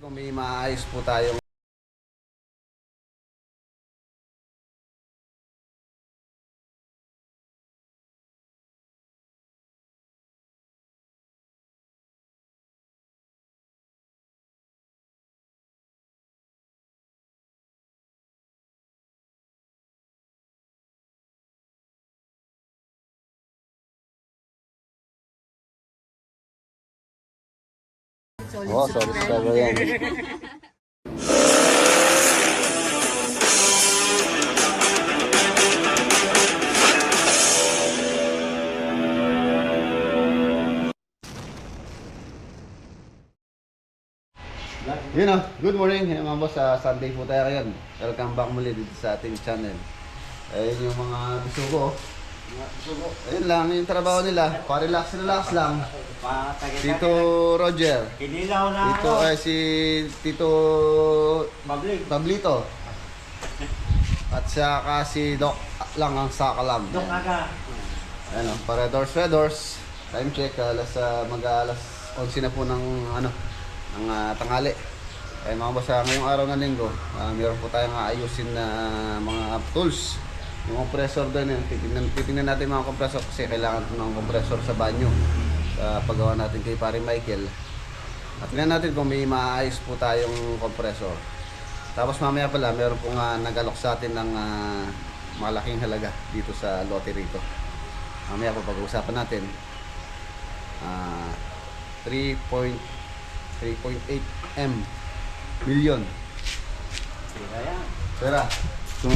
Kung may maayos po tayong solid subscriber yan. Yun o, good morning mga boss, Sunday po tayo ngayon. Welcome back muli dito sa ating channel. Ayun yung mga bisugo. Ayun lang, yung trabaho nila, pa-relax lang. Tito Roger. Kinilaw na Tito, si Tito Pablito. At saka si Doc lang ang sakalam. Dok aga. Ano, para doors. Time check, mag-alas 11 na po ng ng tanghali. Ay mga boss, ngayong araw ng linggo, meron po tayong ayusin na mga tools. Yung compressor doon, titingnan natin mga compressor kasi kailangan ng compressor sa banyo sa paggawa natin kay Pare Michael. At tingnan natin kung may maayos po tayong compressor. Tapos mamaya pala, meron po nga nag-alok sa atin ng malaking halaga dito sa lote rito. Mamaya po pag-uusapan natin 3.8 million. Pera. So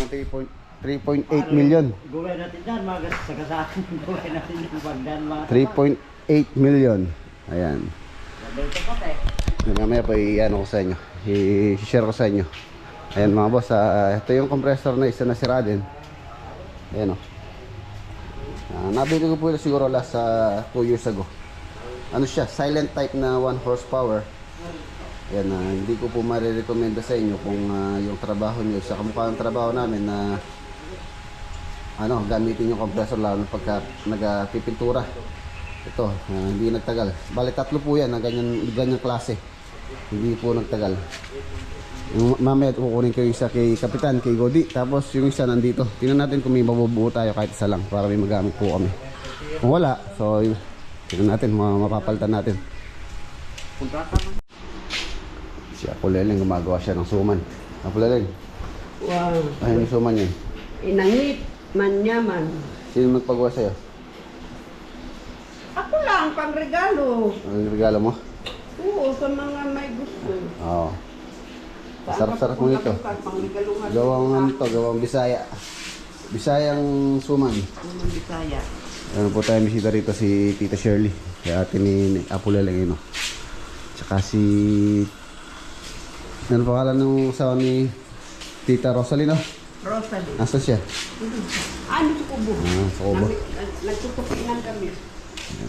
3.8 million. Gawin natin dyan, mga sagasaan. Gawin natin yung bagdan, mga 3.8 million. Ayan. Dito po tayo. Mamaya po i-ano ko sa inyo. I-share ko sa inyo. Ayan mga boss, ito yung compressor na isa na sira din. Ayan o. Nabili ko po siguro last 2 years ago. Ano siya, silent type na 1 horsepower. Ayan, hindi ko po marirekomenda sa inyo kung yung trabaho nyo sa kamukha ng trabaho namin na gamitin yung compressor lalo pagka nagpipintura. Ito, hindi nagtagal. Bali 3 po yan na ganyan klase. Hindi po nagtagal. Yung mamaya kukunin ko yung isa kay Kapitan, kay Godi. Tapos yung isa nandito. Tingnan natin kung may mabubuo tayo kahit isa lang para may magamit po kami. Kung wala, so tingnan natin, mapapalitan natin. Si Apoleleng gumagawa siya ng suman. Apoleleng. Wow. Ayun yung suman niya. Inangit, manyaman. Sino nagpagawa sa'yo? Ako lang, pang regalo. Ano yung regalo mo? Oo, sa mga may gusto. Oo. Sarap-sarap mo ito. Gawang Bisaya. Bisayang suman. Mga Bisaya. Ano po tayo bisita rito si Tita Shirley. Kaya ate ni Apoleleng yun. Tsaka si... Ano pangalan ng asawa ni Tita Rosalino? Rosalie. Nasaan siya? Ano sa kubo? Sa kubo. Nagtutupinan kami.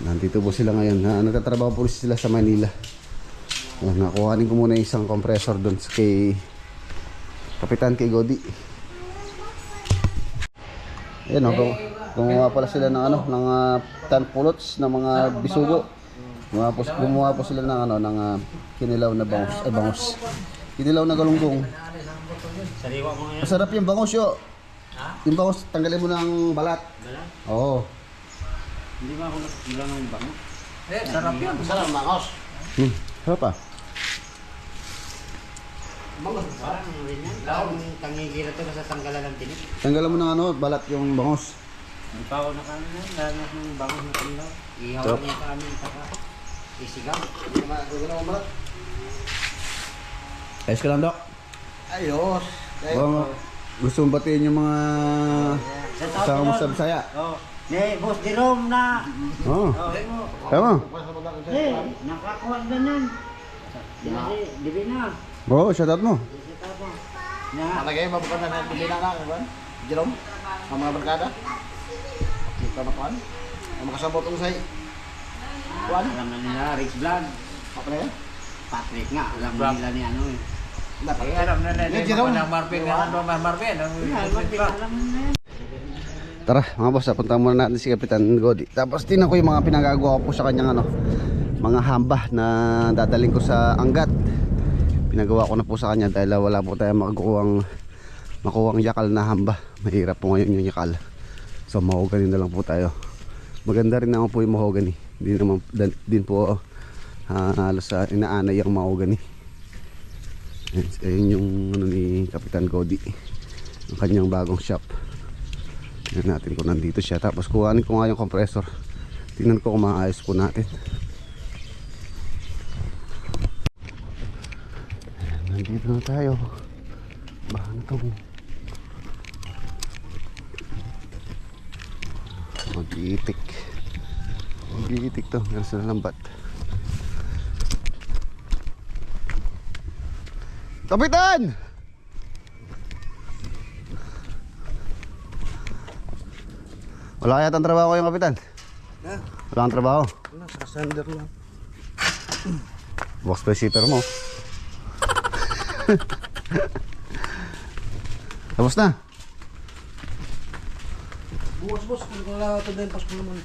Nandito po sila ngayon. Nagtatrabaho po sila sa Manila. Nakuhanin ko muna isang compressor doon kay Kapitan, kay Godi. Ayan o. Gumawa pala sila ng ng tanpulots ng mga bisugo. Gumawa po sila ng kinilaw na bangus. Kinilaw na galunggong. Sariwa mo ngayon. Masarap yung bangus yo. Yung bangus, tanggalin mo ng balat. Balat? Oo. Hindi ba ako nagbilang ng bango? Sarap yun. Sarap, bangos. Sarap ah. Bangos, parang rin yan. Parang tangigila ito kasi tanggalan ng tinik. Tanggalan mo ng balat yung bangus. Hindi pa ako nakaano yan. Dahil na ng bangos na kanilaw. Ihawag niya sa amin. Saka isigaw. Ayos ka lang, Dok. Ayos. Gusto mong batiin yung mga kasama mo sa Bisaya? Oh. Boss Jerome na. Oo. Oh. Tama. Nakakuha ganyan. Dibi na. Oo, shoutout mo. Malagay ba bukan na dibi na lang, ba? Jerome, ang mga barkada. Kita na kuan. Ang makasabot ung say. Kuan. Alam na nila Rich Vlog. Apa na yan? Patrick nga, alam nila ni ano eh. Alam na ng Marvin nga Marvin. Tara mga boss, punta muna natin si Kapitan Godi. Tapos tingnan ko yung mga pinagagawa ko po sa kanyang mga hamba na dadaling ko sa Angat. pinagawa ko na po sa kanya dahil wala po tayong makuhang yakal na hamba. Mahirap po ngayon yung yakal, so mahogany na lang po tayo. Maganda rin naman po yung mahogany, hindi naman din po halos inaanay ang mahogany. Ayun yung ano ni Kapitan Cody, ang kanyang bagong shop. Tingnan natin kung nandito siya, tapos kuhanin ko nga yung compressor. Tingnan ko kung maayos po natin. Nandito na tayo. Bahan na to. Mag-iitik. Mag-iitik to. Meron sila lambat. Kapitan! Wala kaya ang trabaho ko yung kapitan? Ha? Wala kang trabaho? Wala, sa sander lang. Box by shipper mo. Tapos na. Bukas boss, kung wala ito dahil Pasko naman.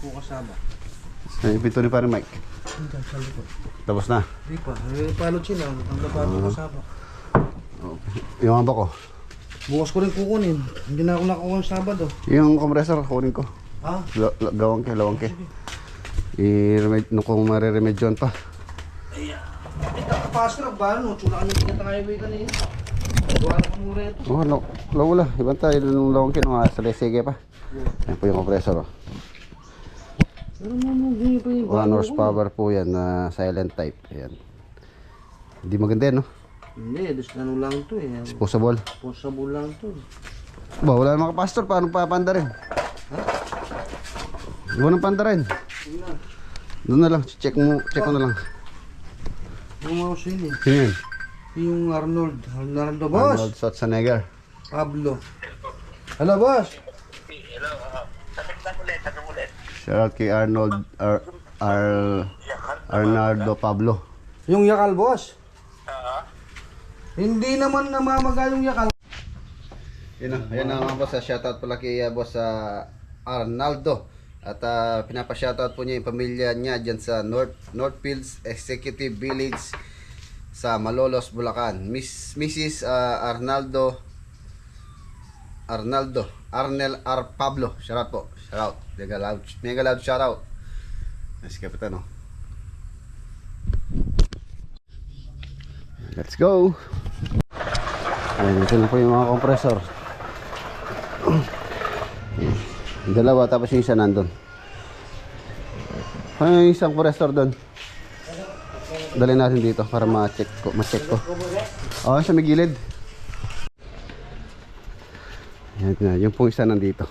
Kukasama. Ay, ipito ni pare Mike. Hindi, sa likod. Tapos na. Hindi pa, palot sila. Ang napalo kasama. Yung amba ko. Bukas ko rin kukunin. Hindi na ako nakuha ng Sabado. Yung compressor, kunin ko. Ha? Gawang ke, lawang ke. Nung kung mareremedyon pa. Ito, pastor, ba? No? Tsula ka nung pinatangay ba kanina? Duwala ka mura ito. Oh, lawula. Ibang tayo nung lawang ke, nung sa lesege pa. Yan po yung compressor. Oh. Pero mamugin pa yung 1 horsepower po yan na silent type. Ayan. Hindi maganda yan, no? Hindi, ano lang ito eh. Disposable. Possible lang ito. Ba, wala namang kapastor. Paano papanda rin? Ha? Iwan ng panda rin. Doon na lang. Check ko na lang. Yung mouse yun eh. Sino yun? Yung Arnold. Arnold, boss. Arnold Schwarzenegger. Pablo. Hello, boss. Shoutout kay Arnold Arnaldo Pablo. Yung yakal, boss. Hindi naman namamaga yung yakal. Yan na mga boss. Shoutout pala kay boss Arnaldo. At pinapa-shoutout po niya yung pamilya niya dyan sa Northfields Executive Village sa Malolos, Bulacan. Mrs. Arnel R. Pablo. Shoutout po. Shoutout. Mega loud shoutout. Nice, Kapitan, oh. Let's go. Ayan, ito na po yung mga compressor. Yung dalawa, tapos yung isa nandun. Ano yung isang compressor doon? Dali natin dito para ma-check ko. Oo, sa may gilid. Ayan na, yung pong isa nandito.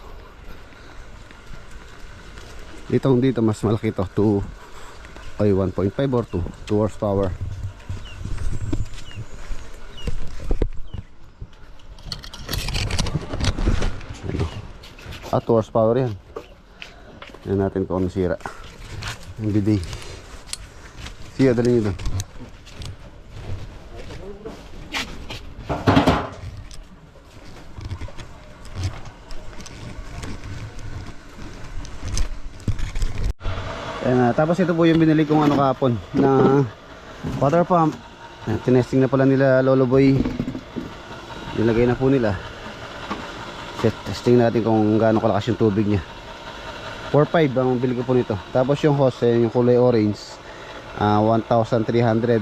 Dito mas malaki to. 1.5 or 2 horsepower. At 2 horsepower yan. Yan natin kung ano sira. Yung bidet. Sige, dali nyo doon. Tapos ito po yung binili kong ano kahapon na water pump. Tinesting na pala nila Lolo Boy. Nilagay na po nila. Testing natin kung gaano kalakas yung tubig niya. 4.5 ang bili ko po nito. Tapos yung hose, yung kulay orange, 1,300.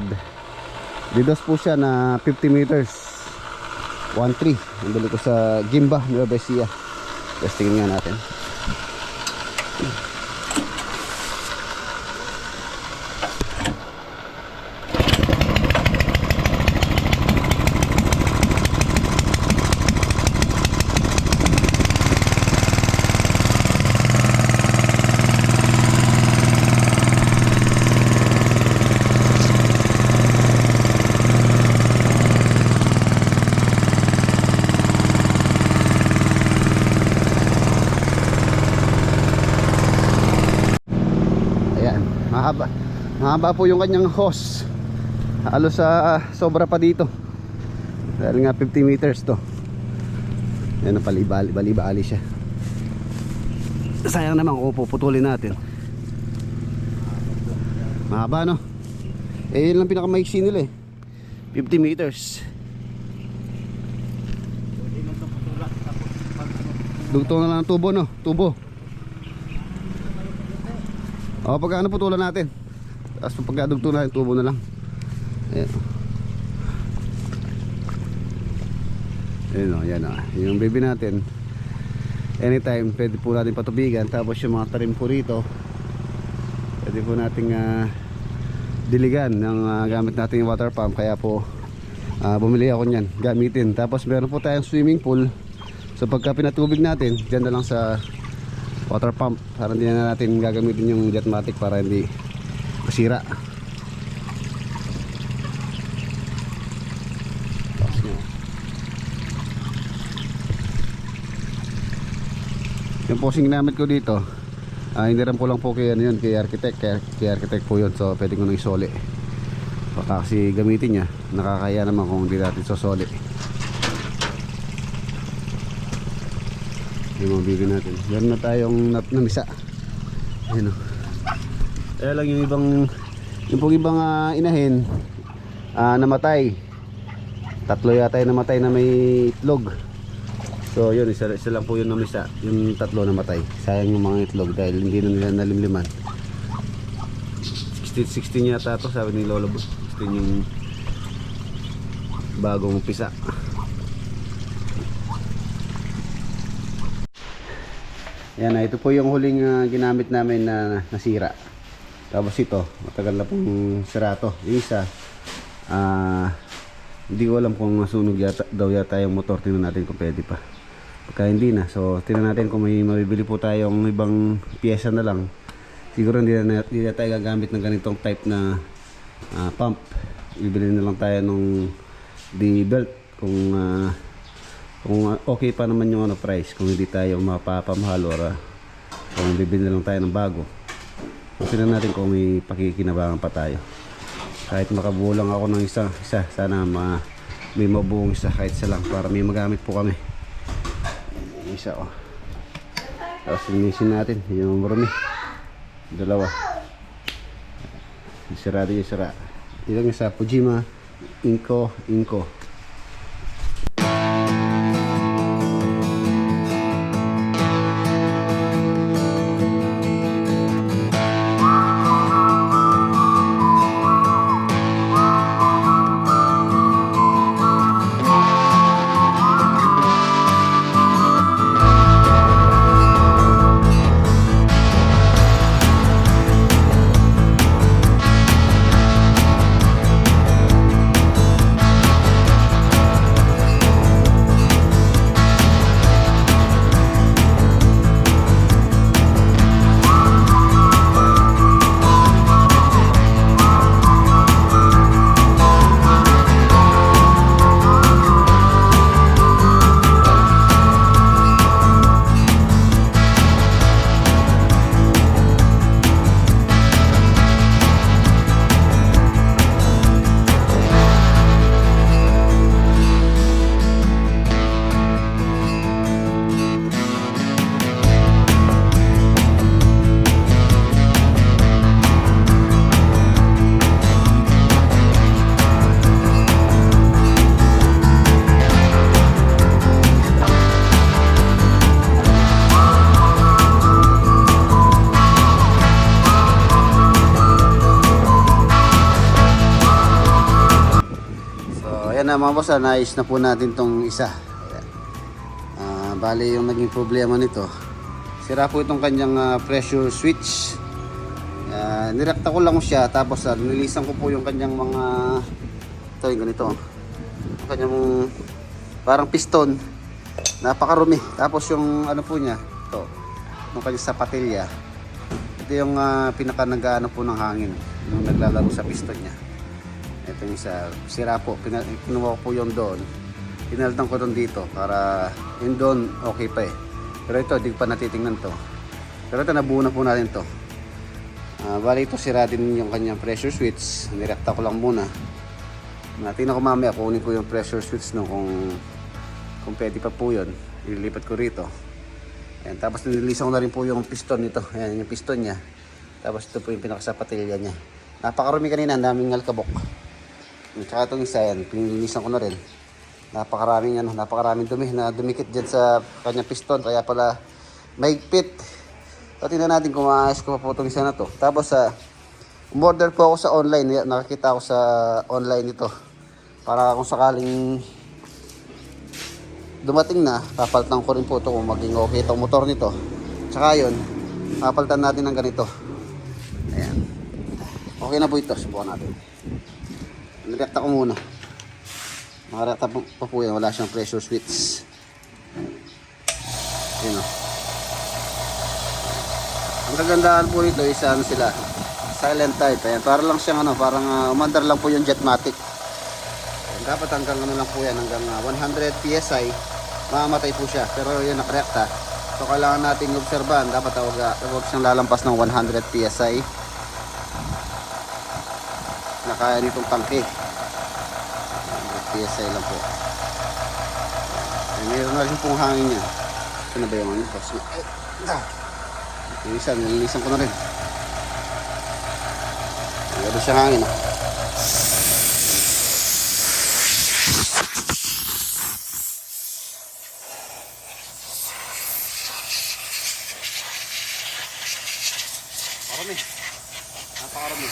Didos po siya na 50 meters. 1.3 ang bili ko sa Gimba, Nueva Ecija. Testing nga natin. Mahaba po yung kanyang hose. Halos sobra pa dito. Dahil nga 50 meters to. Yan ang bali-bali siya. Sayang naman kung puputulin natin. Mahaba, no? Eh yun lang pinakamaiksi nila eh. 50 meters. Dugtong na lang ang tubo, no? Tubo. O, pagka ano putulan natin. Tapos pagka dugtong na yung tubo na lang. Ayan. Ayan o, yan o. Yung baby natin, anytime pwede po natin patubigan. Tapos yung mga tarim po rito, pwede po nating diligan ng gamit natin yung water pump. Kaya po bumili ako nyan, gamitin. Tapos meron po tayong swimming pool. So pagka pinatubig natin, dyan na lang sa water pump. Para hindi na natin gagamitin yung Jetmatic para hindi masira. Yung posing ginamit ko dito, hiniram ko lang po kay, ano yun, kay architect po yun. So pwede ko nang isoli. Baka kasi gamitin niya, nakakaya naman kung hindi natin sosoli. Yung mga bigyan natin. Meron na tayong namisa. Ayan o. Kaya lang yung ibang inahin namatay. 3 yata yung namatay na may itlog. So yun, isa lang po yung namisa. Yung 3 namatay. Sayang yung mga itlog dahil hindi na nila nalimliman. 16 yata to, sabi ni Lolo Boss. 16 yung bagong pisa. Yan na, ito po yung huling ginamit namin na nasira. Tapos ito, matagal na pong sira to. Yung isa, hindi ko alam kung masunog daw yata yung motor. Tingnan natin kung pwede pa. Pagka hindi na, so tingnan natin kung may mabibili po tayong ibang pyesa na lang. Siguro hindi na tayo gagamit ng ganitong type na pump. Bibili na lang tayo nung D-belt kung okay pa naman yung price, kung hindi tayo mapapamahal or kung bibili na lang tayo ng bago. Tingnan natin kung may pakikinabangan pa tayo. Kahit makabuo lang ako ng isa, sana may mabuong isa, kahit isa lang, para may magamit po kami. Isa oh. Tapos linisin natin yung marumi. 2. Sira din yung sira. Ilang isa, Fujima Inco. Ayan na mga boss, naayos na po natin tong isa. Bali yung naging problema nito, sira po itong kanyang pressure switch. Nirekta ko lang siya, tapos nilisan ko po yung kanyang mga ito, yung ganito, yung kanyang parang piston, napakarumi. Tapos yung ano po niya, ito, yung kanyang sapatilya, ito yung pinaka nag-ano po ng hangin, yung naglalaro sa piston niya. Ito yung isa, sira po, kinuha ko po yung doon, pinaltan ko doon dito para yung doon okay pa eh. Pero ito, di pa natitingnan to. Pero ito, nabuo na po natin to. Bali ito, sira din yung kanyang pressure switch. Nirekta ko lang muna. Tingnan ko mamaya, kunin ko yung pressure switch no, kung pwede pa po yun. Ililipat ko rito. Ayan, tapos nililisan ko na rin po yung piston nito. Ayan, yung piston niya. Tapos ito po yung pinakasapatilya niya. Napakarumi kanina, ang daming alkabok. Tsaka itong isa yan, pinilinisan ko na rin. Napakaraming dumi na dumikit dyan sa kanyang piston. Kaya pala mahigpit. So tingnan natin kung maayos ko pa po itong isa na to. Tapos umorder po ako sa online. Nakakita ako sa online ito. Para kung sakaling dumating na, papalitan ko rin po ito kung maging okay itong motor nito. Tsaka yun, papalitan natin ng ganito. Ayan. Okay na po ito. Subukan natin. Nirekta ko muna. Nakarekta pa po yan. Wala siyang pressure switch. Ayan o. Ang kagandahan po nito is ano sila, silent type. Ayan. Para lang siyang parang umandar lang po yung Jetmatic. Ayan. Dapat hanggang lang po yan. Hanggang 100 PSI. Mamamatay po siya. Pero yun nakarekta. So kailangan nating obserbahan. Dapat huwag siyang lalampas ng 100 PSI. Na kaya nitong tangke. 100 PSI lang po. Mayroon na rin pong hangin yan. Ito na ba yung ano? Nililisan ko na rin. Mayroon siyang hangin. Marami. Napakarami.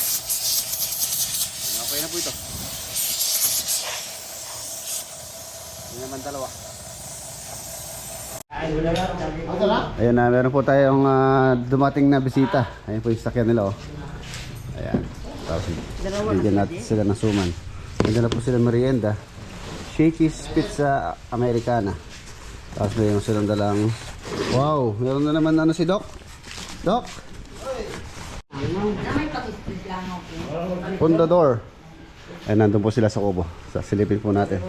Okay na po ito. Hindi naman dalawa. Ayan na, meron po tayong dumating na bisita. Ayan po yung sakyan nila oh. Ayan. Tapos bigyan natin sila ng suman. Bigyan na po sila merienda. Shakey's Pizza Americana. Tapos mayroon silang dalang. Wow, meron na naman si Doc. Doc! Pundador. Ayan, nandun po sila sa kubo. Silipin po natin.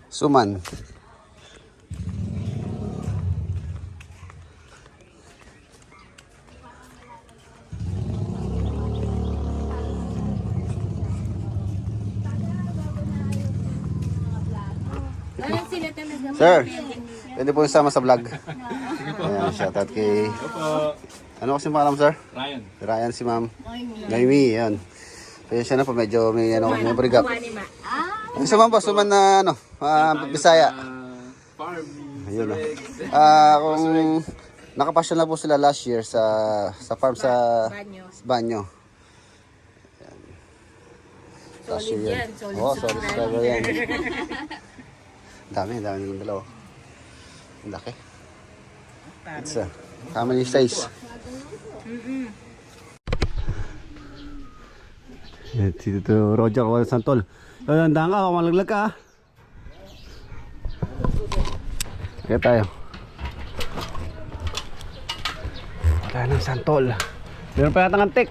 Suman. Sir, pwede po sama sa vlog. Ayan, shoutout kay... Ano kasi pangalan mo, sir? Ryan. Ryan si ma'am. Noemi, yan. Kaya siya na po, medyo may brigap. Ang sa ma'am po, suman na Bisaya. Farm. Ayun na. Kung nakapasyon na po sila last year sa farm sa Banyo. Ayan. Solid yan, solid Oo, solid subscriber. subscriber yan. Dami ng dalawa. Ang laki. It's family size. Dito Roger Juan Santol. Handa ka, malaglag ka. Kaya tayo. Wala ng Santol. Meron pa yata ng antik.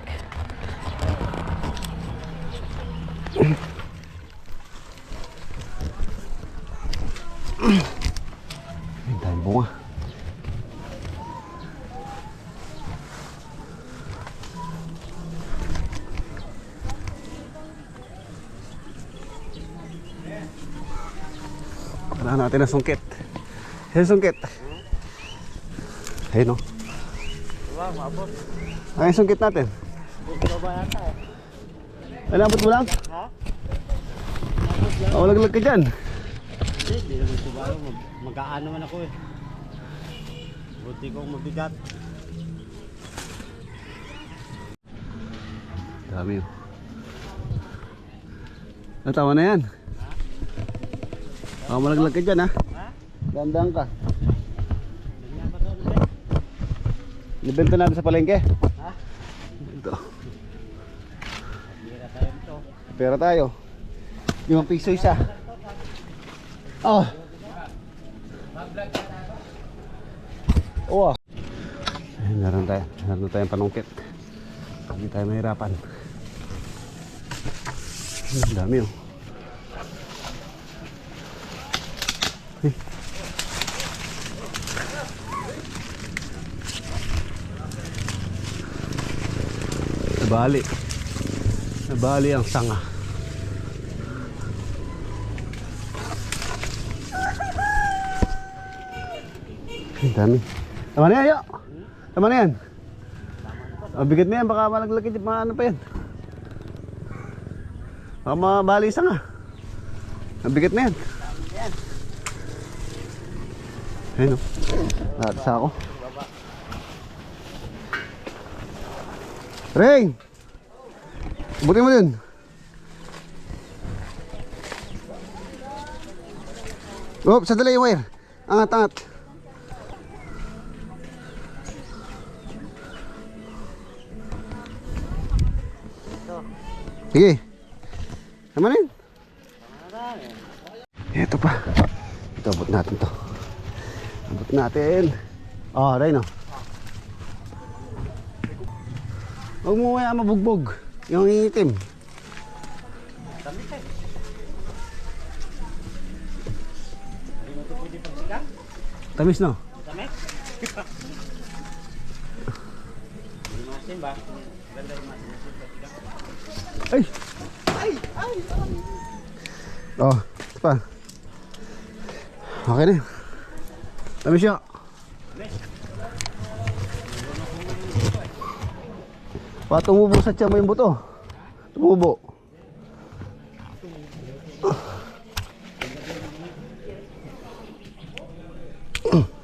Ang dahil bunga. Wala natin ang sungkit. Yung sungkit. Ayun o. Diba, maabot. Ay, yung sungkit natin. Buto ba yata eh? Ay, nabot mo lang? Ha? Laglag ka dyan. Hindi naman ito ba? Mag-aano man ako eh. Buti kong mabigat. Dami o. Natawa na yan. Malaglag ka dyan ha. Dandang ka. Nibenta natin sa palengke. Ha? Ito. Pira tayo ito. Pera tayo. 5 piso isa. Oh. Oh. Ay, meron tayong panungkit. Hindi tayo mahirapan. Ang dami oh. Nabali ang sanga. Ang dami. Tama na yan, yo. Tama na yan. Bigat na yan, baka malaglag mga ano pa yan. Baka mabalisa nga. Ang bigat na yan. Ayun o. Lahat sa ako. Ring! Buti mo dun. Oh, sandali yung wire. Angat, angat. Sige. Tama na yun. Ito pa. Ito, abot natin to. Abot natin. Oh, Rhino. Huwag mo kaya mabugbog. Yung itim. Tamis no? Tamis? Masin ba? Ganda yung masin. Ay! Oh, ito pa. Okay na. Tamis siya. Tumubo sa tiyan mo yung buto. Tumubo.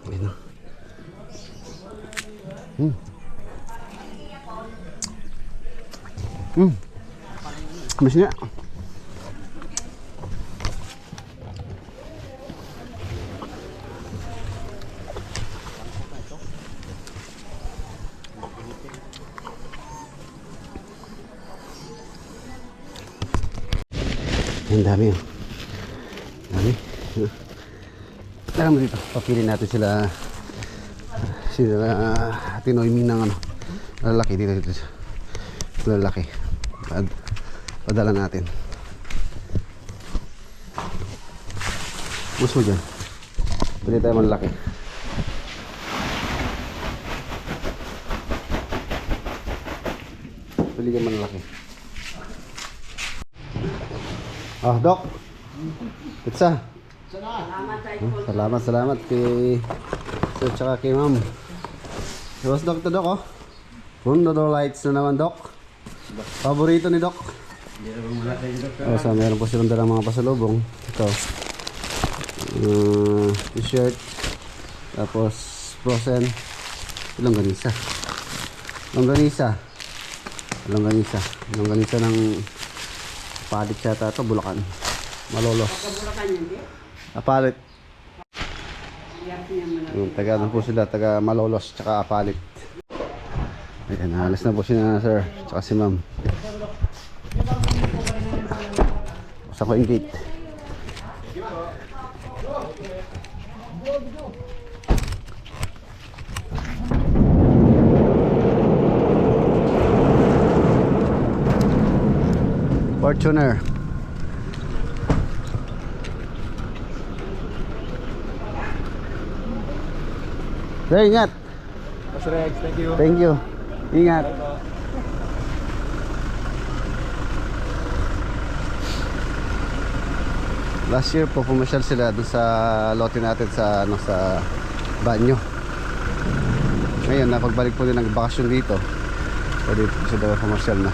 Ayun na. Kamis niya. Ang dami yun. Dami. Tara mo dito. Papili natin sila Tinoy Minang ano. Lalaki dito. Lalaki. Padala natin. Gusto mo dyan. Pwede tayo malaki. Pwede ka malaki. Ah, Doc. Pizza. Salamat kay Sir tsaka kay Ma'am. Tapos Doc to Doc oh. Mundo lights na naman Doc. Paborito ni Doc. Oh, so meron po silang dalang mga pasalubong. Ito. T-shirt. Tapos frozen. Longganisa ng palit yata ito, Bulacan. Malolos. Bulacan yun, di? Apalit. Iyak niya malaki. Taga na po sila, taga Malolos, tsaka Apalit. Ayan, alas na po sila sir, tsaka si ma'am. Buksan ko yung gate. Fortuner. Sir, ingat. Rex, thank you. Thank you. Ingat. Last year po pumasyal sila doon sa lote natin sa sa banyo. Ngayon napagbalik po din ng bakasyon dito. Pwede po sila pumasyal na.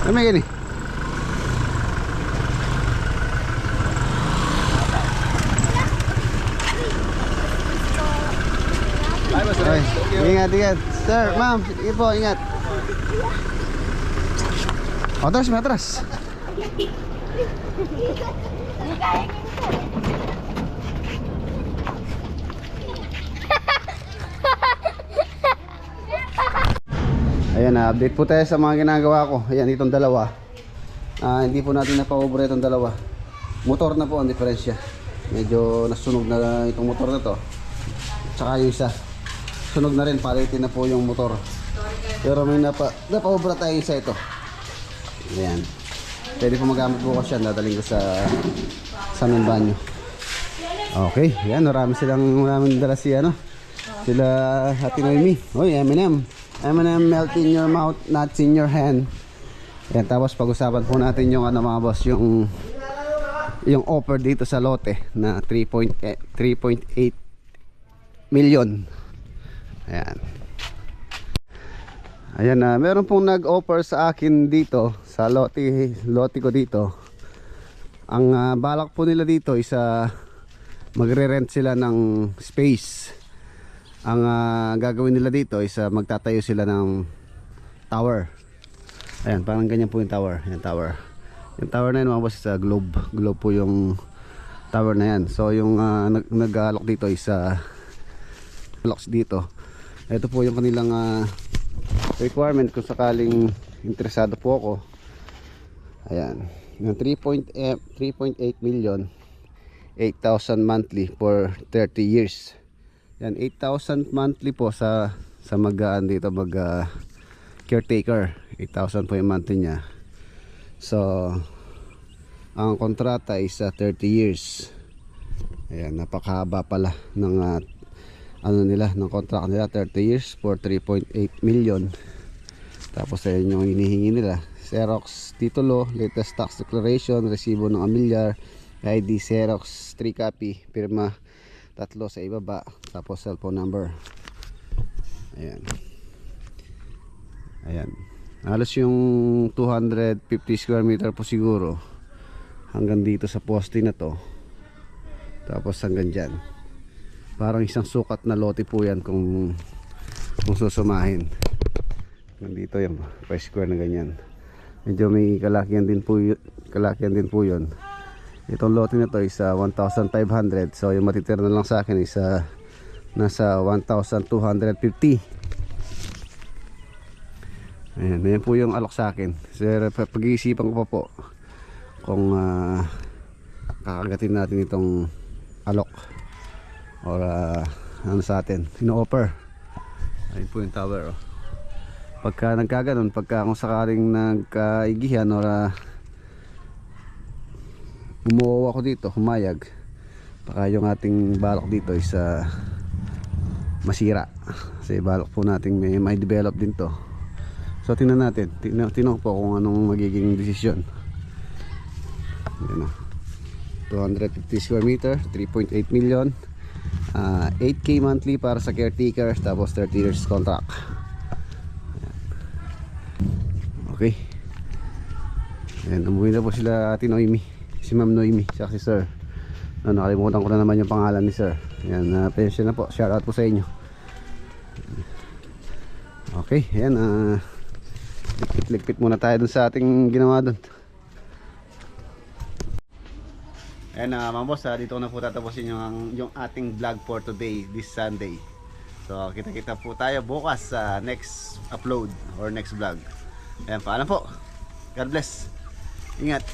Ano may gani? Ay, ingat. Sir, ma'am, sige po, ingat. Atras, may atras. Ayan, update po tayo sa mga ginagawa ko. Ayan, itong dalawa. Hindi po natin napaubra itong dalawa. Motor na po ang diferensya. Medyo nasunog na itong motor na to. Tsaka yung isa. Sunog na rin, palitin na po yung motor. Pero may napaubra tayo isa ito. Ayan. Pwede po magamit bukas yan. Dadaling ko sa aming banyo. Okay, ayan. Maraming dala si ano. Sila Ate Noemi. Oy, M&M. M&M melt in your mouth, nuts in your hand. Ayan, tapos pag-usapan po natin yung ano mga boss, yung yung offer dito sa lote na 3.8 million. Ayan. Ayan na, meron pong nag-offer sa akin dito sa lote ko dito. Ang balak po nila dito is magre-rent sila ng space. Ang gagawin nila dito is magtatayo sila ng tower. Ayan, parang ganyan po yung tower. Yung tower. Yung tower na yun mga boss, sa globe. Globe po yung tower na yan. So yung nag-alok dito is blocks dito. Ito po yung kanilang requirement kung sakaling interesado po ako. Ayan. Yung 3.8 million, 8,000 monthly for 30 years. Yan, 8,000 monthly po sa mag-aan dito, caretaker. 8,000 po yung monthly niya. So ang kontrata is 30 years. Ayan, napakahaba pala ng ng contract nila, 30 years for 3.8 million. Tapos ayun yung hinihingi nila: Xerox titulo, latest tax declaration, resibo ng amilyar, ID Xerox 3 copy, pirma 3 sa ibaba, tapos cellphone number. Ayan. Ayan. Halos yung 250 square meter po siguro hanggang dito sa poste na to, tapos hanggang dyan. Parang isang sukat na lote po yan kung susumahin. Nandito yung per square na ganyan. Medyo may kalakihan din po yun. Itong lote na to is 1,500. So yung matitira na lang sa akin is nasa 1,250. Ayan po yung alok sa akin. Sir, pag-iisipan ko pa po kung kakagatin natin itong alok or ano sa atin, ino-offer. Ayun po yung tower. Pagka nagkaganon, pagka kung sakaling nagkaigihan or umuwi ako dito, humayag, baka yung ating balak dito is masira. Kasi balak po nating may develop din to. So tingnan natin, tingnan po kung anong magiging desisyon. Ayan na, 250 square meter, 3.8 million, 8K monthly para sa caretaker, tapos 30 years contract. Ayan. Okay. Ayan, umuwi na po sila Ate Noemi, si Ma'am Noemi, siya si Sir. Nakalimutan ko na naman yung pangalan ni Sir. Ayan, pension na po, shout out po sa inyo. Okay, ayan, ligpit muna tayo dun sa ating ginawa dun. Ayan mga boss, dito ko na po tatapusin yung ating vlog for today, this Sunday. So kita-kita po tayo bukas sa next upload or next vlog. Ayan, paalam po. God bless. Ingat.